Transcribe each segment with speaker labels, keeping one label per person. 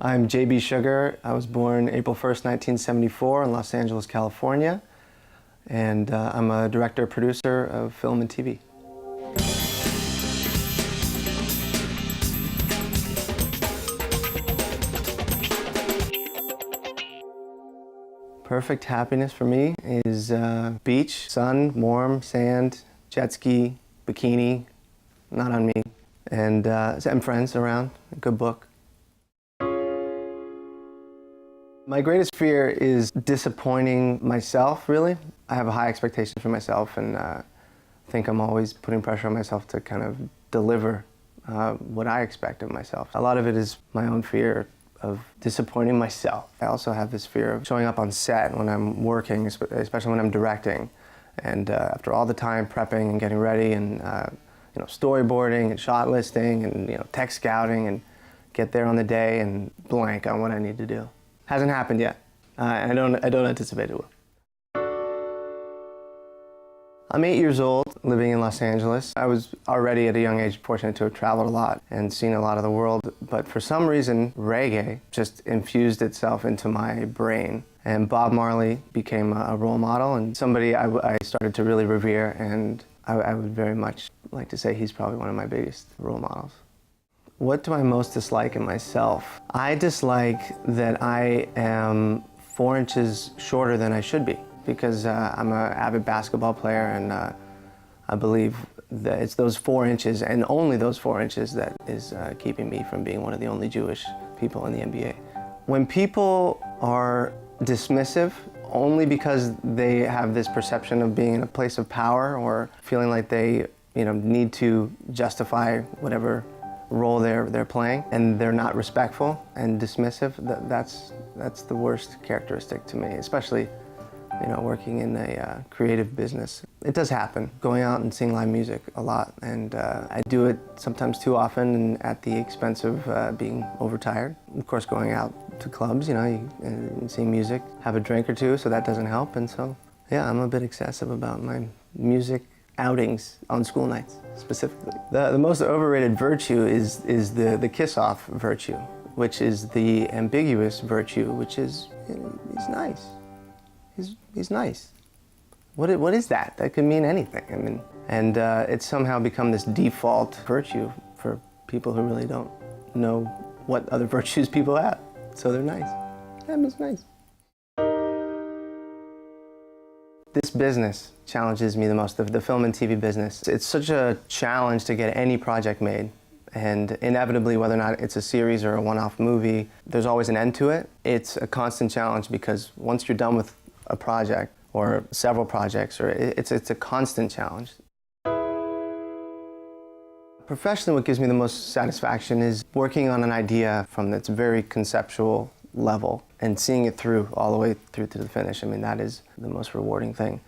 Speaker 1: I'm JB Sugar. I was born April 1st, 1974 in Los Angeles, California. And I'm a director-producer of film and TV. Perfect happiness for me is beach, sun, warm, sand, jet ski, bikini, not on me, and friends around, a good book. My greatest fear is disappointing myself, really. I have a high expectation for myself, and think I'm always putting pressure on myself to kind of deliver what I expect of myself. A lot of it is my own fear of disappointing myself. I also have this fear of showing up on set when I'm working, especially when I'm directing. And after all the time prepping and getting ready and storyboarding and shot listing and tech scouting, and get there on the day and blank on what I need to do. Hasn't happened yet, and I don't anticipate it will. I'm 8 years old, living in Los Angeles. I was already at a young age fortunate to have traveled a lot and seen a lot of the world, but for some reason, reggae just infused itself into my brain. And Bob Marley became a role model and somebody I started to really revere, and I would very much like to say he's probably one of my biggest role models. What do I most dislike in myself? I dislike that I am 4 inches shorter than I should be, because I'm an avid basketball player, and I believe that it's those 4 inches, and only those 4 inches, that is keeping me from being one of the only Jewish people in the NBA. When people are dismissive only because they have this perception of being in a place of power or feeling like they need to justify whatever role they're playing, and they're not respectful and dismissive, that's the worst characteristic to me, especially working in a creative business. It does happen, going out and seeing live music a lot, and I do it sometimes too often and at the expense of being overtired. Of course, going out to clubs, and seeing music, have a drink or two, so that doesn't help, and so, yeah, I'm a bit excessive about my music outings on school nights, specifically. The most overrated virtue is the kiss-off virtue, which is the ambiguous virtue, which is, he's nice. He's nice. What is that? That could mean anything. I mean, and it's somehow become this default virtue for people who really don't know what other virtues people have. So they're nice. That is nice. This business challenges me the most, the film and TV business. It's such a challenge to get any project made, and inevitably, whether or not it's a series or a one-off movie, there's always an end to it. It's a constant challenge because once you're done with a project or several projects, or it's a constant challenge. Professionally, what gives me the most satisfaction is working on an idea from its very conceptual level and seeing it through, all the way through to the finish. I mean, that is the most rewarding thing.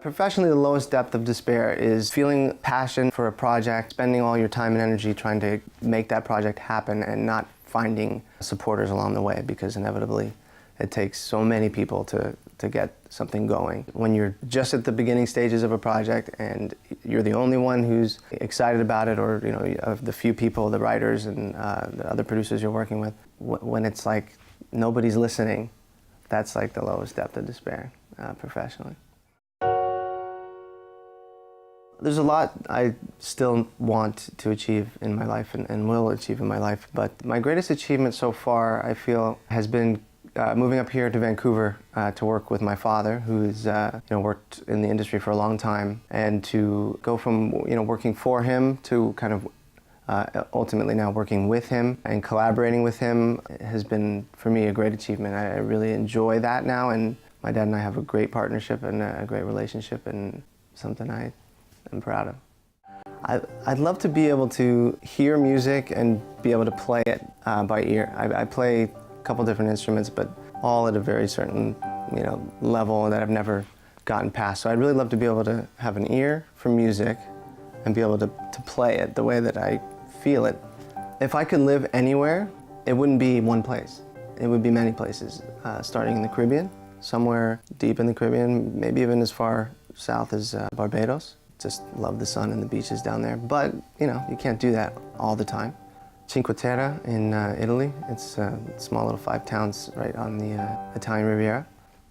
Speaker 1: Professionally, the lowest depth of despair is feeling passion for a project, spending all your time and energy trying to make that project happen, and not finding supporters along the way, because inevitably it takes so many people to get something going. When you're just at the beginning stages of a project and you're the only one who's excited about it, or of the few people, the writers and the other producers you're working with, when it's like nobody's listening, that's like the lowest depth of despair professionally. There's a lot I still want to achieve in my life and will achieve in my life, but my greatest achievement so far, I feel, has been moving up here to Vancouver to work with my father, who's worked in the industry for a long time, and to go from working for him to kind of ultimately now working with him and collaborating with him has been, for me, a great achievement. I really enjoy that now, and my dad and I have a great partnership and a great relationship, and something I'm proud of. I'd love to be able to hear music and be able to play it by ear. I play a couple different instruments, but all at a very certain level that I've never gotten past. So I'd really love to be able to have an ear for music and be able to play it the way that I feel it. If I could live anywhere, it wouldn't be one place. It would be many places, starting in the Caribbean, somewhere deep in the Caribbean, maybe even as far south as Barbados. Just love the sun and the beaches down there, but you can't do that all the time. Cinque Terre in Italy. It's small little 5 towns right on the Italian Riviera.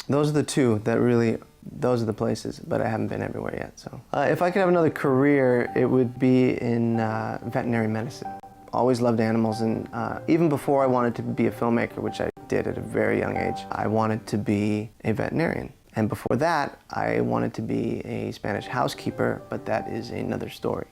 Speaker 1: Those are the two that really, those are the places, but I haven't been everywhere yet. So, if I could have another career, it would be in veterinary medicine. Always loved animals, and even before I wanted to be a filmmaker, which I did at a very young age, I wanted to be a veterinarian. And before that, I wanted to be a Spanish housekeeper, but that is another story.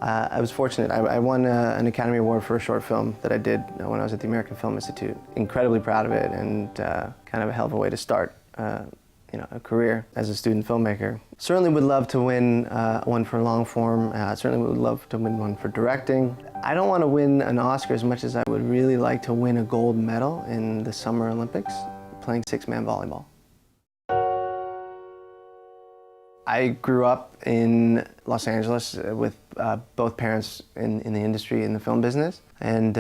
Speaker 1: I was fortunate. I won an Academy Award for a short film that I did when I was at the American Film Institute. Incredibly proud of it, and kind of a hell of a way to start a career as a student filmmaker. Certainly would love to win one for long form. Certainly would love to win one for directing. I don't want to win an Oscar as much as I would really like to win a gold medal in the Summer Olympics playing 6-man volleyball. I grew up in Los Angeles with both parents in the industry, in the film business, and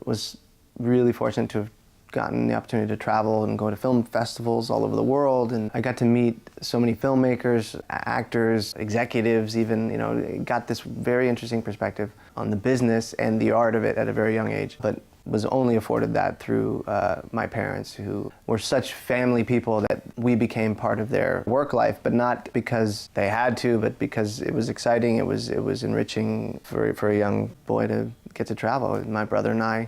Speaker 1: was really fortunate to have gotten the opportunity to travel and go to film festivals all over the world. And I got to meet so many filmmakers, actors, executives even, got this very interesting perspective on the business and the art of it at a very young age. But was only afforded that through my parents, who were such family people that we became part of their work life, but not because they had to, but because it was exciting, it was enriching for a young boy to get to travel. My brother and I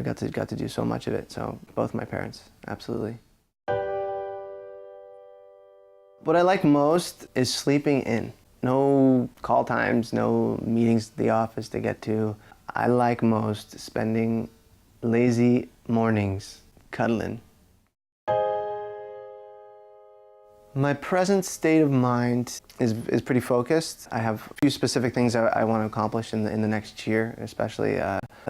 Speaker 1: got to do so much of it, so both my parents, absolutely. What I like most is sleeping in. No call times, no meetings at the office to get to. I like most spending lazy mornings cuddling. My present state of mind is pretty focused. I have a few specific things I want to accomplish in the next year, especially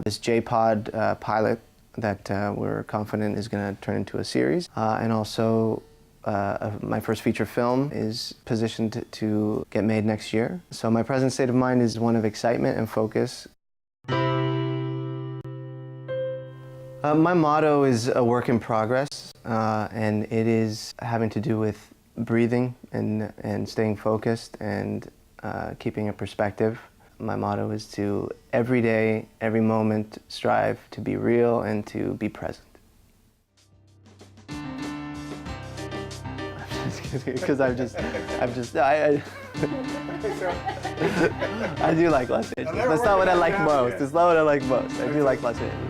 Speaker 1: this jPod pilot that we're confident is going to turn into a series. And also my first feature film is positioned to get made next year. So my present state of mind is one of excitement and focus. My motto is a work in progress, and it is having to do with breathing and staying focused and keeping a perspective. My motto is to every day, every moment, strive to be real and to be present. I'm just kidding, because I do like Los Angeles. That's not what I like most. It's not what I like most. I do like Los Angeles.